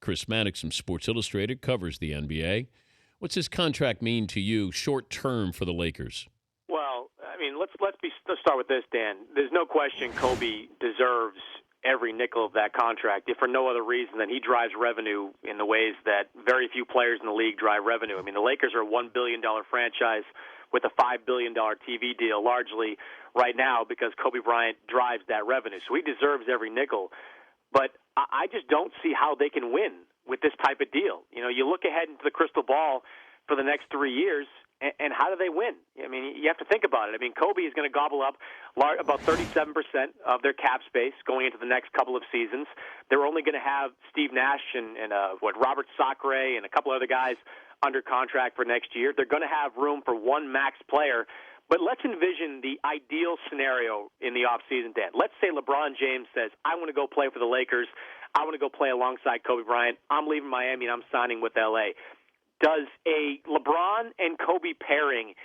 Chris Mannix from Sports Illustrated, covers the NBA. What's his contract mean to you short term for the Lakers? Well, I mean, let's start with this, Dan. There's no question Kobe deserves every nickel of that contract, if for no other reason than he drives revenue in the ways that very few players in the league drive revenue. I mean, the Lakers are a $1 billion franchise with a $5 billion TV deal largely right now because Kobe Bryant drives that revenue. So he deserves every nickel. But I just don't see how they can win with this type of deal. You know, you look ahead into the crystal ball for the next 3 years, and how do they win? I mean, you have to think about it. I mean, Kobe is going to gobble up about 37% of their cap space going into the next couple of seasons. They're only going to have Steve Nash and Robert Sacre and a couple other guys under contract for next year. They're going to have room for one max player. But let's envision the ideal scenario in the offseason, Dan. Let's say LeBron James says, I want to go play for the Lakers. I want to go play alongside Kobe Bryant. I'm leaving Miami, and I'm signing with L.A. Does a LeBron and Kobe pairing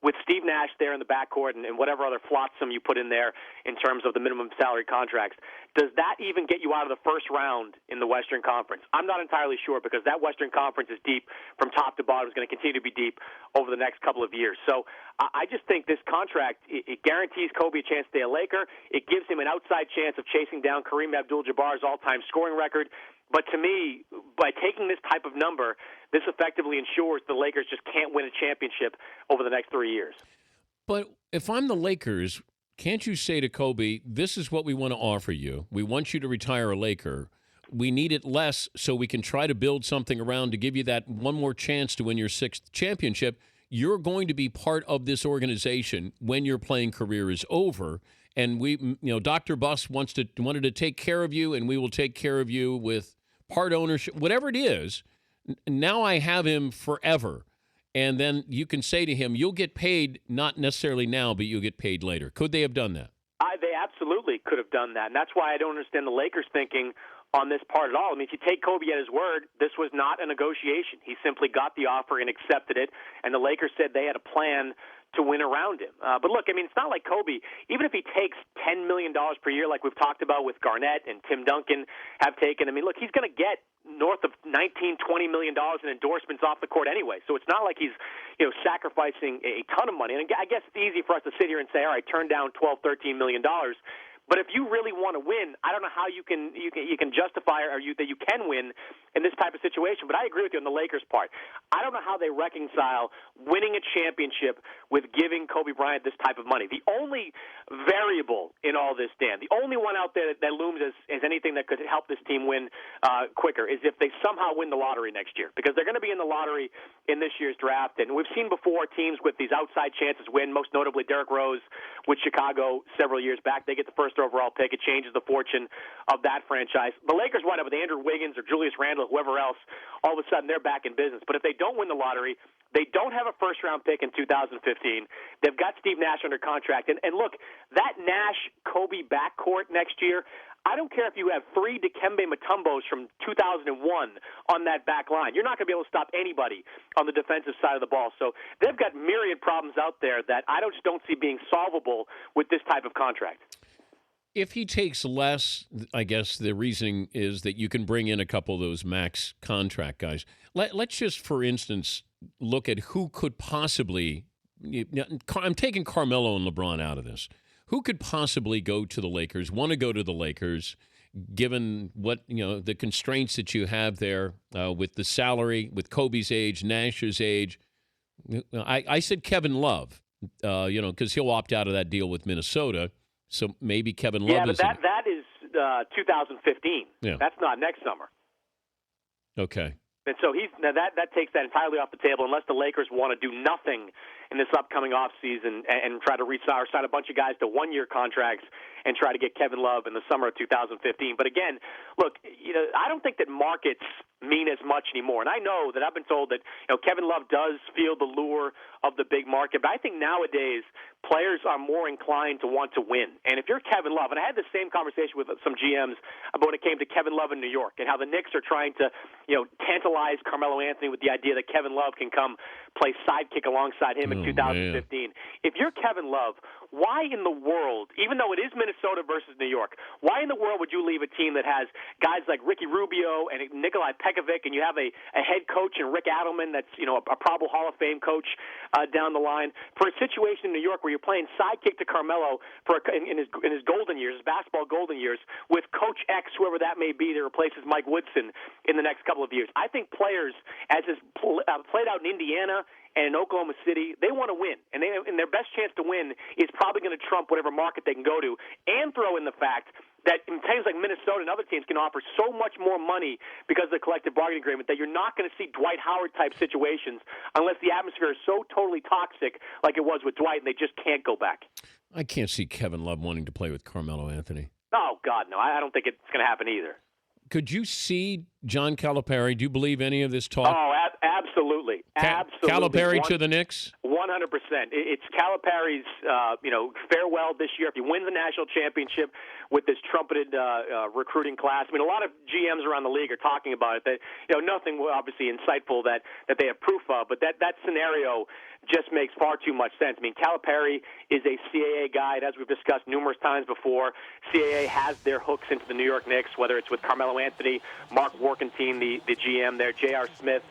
with Steve Nash there in the backcourt and whatever other flotsam you put in there in terms of the minimum salary contracts, does that even get you out of the first round in the Western Conference? I'm not entirely sure because that Western Conference is deep from top to bottom. It's going to continue to be deep over the next couple of years. So I just think this contract, it guarantees Kobe a chance to stay a Laker. It gives him an outside chance of chasing down Kareem Abdul-Jabbar's all-time scoring record. But to me, by taking this type of number, this effectively ensures the Lakers just can't win a championship over the next 3 years. But if I'm the Lakers, can't you say to Kobe, this is what we want to offer you. We want you to retire a Laker. We need it less so we can try to build something around to give you that one more chance to win your sixth championship. You're going to be part of this organization when your playing career is over. And Dr. Buss wanted to take care of you, and we will take care of you with part ownership, whatever it is. Now I have him forever. And then you can say to him, you'll get paid, not necessarily now, but you'll get paid later. Could they have done that? They absolutely could have done that. And that's why I don't understand the Lakers thinking on this part at all. I mean, if you take Kobe at his word, this was not a negotiation. He simply got the offer and accepted it. And the Lakers said they had a plan to win around him. But look, I mean, it's not like Kobe, even if he takes $10 million per year like we've talked about with Garnett and Tim Duncan have taken, I mean, look, he's going to get north of $19, $20 million in endorsements off the court anyway. So it's not like he's, sacrificing a ton of money. And I guess it's easy for us to sit here and say, all right, turn down $12, $13 million. But if you really want to win, I don't know how you can justify that you can win in this type of situation. But I agree with you on the Lakers part. I don't know how they reconcile winning a championship with giving Kobe Bryant this type of money. The only variable in all this, Dan, the only one out there that looms as anything that could help this team win quicker is if they somehow win the lottery next year, because they're going to be in the lottery in this year's draft. And we've seen before teams with these outside chances win, most notably Derrick Rose with Chicago several years back. They get the first overall pick. It changes the fortune of that franchise. The Lakers wind up with Andrew Wiggins or Julius Randle, whoever else. All of a sudden, they're back in business. But if they don't win the lottery, they don't have a first-round pick in 2015. They've got Steve Nash under contract. And look, that Nash-Kobe backcourt next year, I don't care if you have 3 Dikembe Mutombos from 2001 on that back line. You're not going to be able to stop anybody on the defensive side of the ball. So they've got myriad problems out there that I just don't see being solvable with this type of contract. If he takes less, I guess the reasoning is that you can bring in a couple of those max contract guys. Let's just, for instance, look at who could possibly – I'm taking Carmelo and LeBron out of this. Who could possibly go to the Lakers, want to go to the Lakers, given what, the constraints that you have there with the salary, with Kobe's age, Nash's age? I said Kevin Love, because he'll opt out of that deal with Minnesota. So maybe Kevin Love is. Yeah, but that is 2015. Yeah. That's not next summer. Okay. And so that takes that entirely off the table unless the Lakers want to do nothing in this upcoming offseason and try to sign a bunch of guys to one-year contracts and try to get Kevin Love in the summer of 2015. But again, look, I don't think that markets mean as much anymore. And I know that I've been told that Kevin Love does feel the lure of the big market, but I think nowadays players are more inclined to want to win. And if you're Kevin Love, and I had the same conversation with some GMs about when it came to Kevin Love in New York and how the Knicks are trying to tantalize Carmelo Anthony with the idea that Kevin Love can come play sidekick alongside him in 2015. Man. If you're Kevin Love, why in the world, even though it is Minnesota versus New York, why in the world would you leave a team that has guys like Ricky Rubio and Nikolai Pekovic and you have a head coach in Rick Adelman that's, a probable Hall of Fame coach down the line, for a situation in New York where you're playing sidekick to Carmelo in his golden years, his basketball golden years, with Coach X, whoever that may be, that replaces Mike Woodson in the next couple of years. I think players, as is played out in Indiana and in Oklahoma City, they want to win, and their best chance to win is probably going to trump whatever market they can go to, and throw in the fact that in teams like Minnesota and other teams can offer so much more money because of the collective bargaining agreement that you're not going to see Dwight Howard-type situations unless the atmosphere is so totally toxic like it was with Dwight and they just can't go back. I can't see Kevin Love wanting to play with Carmelo Anthony. Oh, God, no. I don't think it's going to happen either. Could you see John Calipari? Do you believe any of this talk? Oh, absolutely. Absolutely. Calipari to the Knicks? 100%. It's Calipari's, farewell this year. If he wins the national championship with this trumpeted recruiting class, I mean, a lot of GMs around the league are talking about it. That nothing obviously insightful that they have proof of, but that scenario just makes far too much sense. I mean, Calipari is a CAA guy, as we've discussed numerous times before. CAA has their hooks into the New York Knicks, whether it's with Carmelo Anthony, Mark Warkentine, the GM there, J.R. Smith.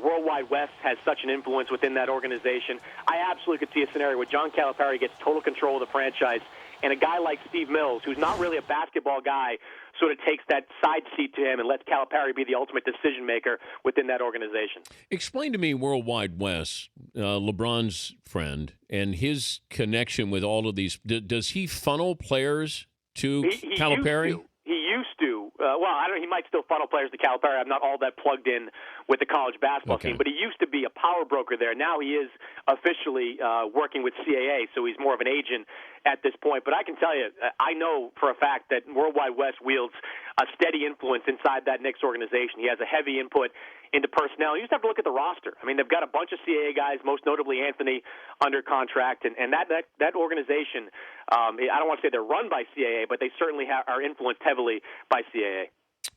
Worldwide West has such an influence within that organization. I absolutely could see a scenario where John Calipari gets total control of the franchise, and a guy like Steve Mills, who's not really a basketball guy, sort of takes that side seat to him and lets Calipari be the ultimate decision maker within that organization. Explain to me Worldwide West, LeBron's friend, and his connection with all of these. Does he funnel players to Calipari? He used to. I don't know. He might still funnel players to Calipari. I'm not all that plugged in with the college basketball scene, but he used to be a power broker there. Now he is officially working with CAA, so he's more of an agent at this point. But I can tell you, I know for a fact that Worldwide West wields a steady influence inside that Knicks organization. He has a heavy input into personnel. You just have to look at the roster. I mean, they've got a bunch of CAA guys, most notably Anthony, under contract, and that organization, I don't want to say they're run by CAA, but they certainly are influenced heavily by CAA.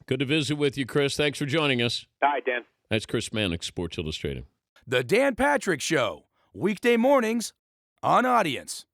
Good to visit with you, Chris. Thanks for joining us. All right, Dan. That's Chris Mannix, Sports Illustrated. The Dan Patrick Show, weekday mornings on Audience.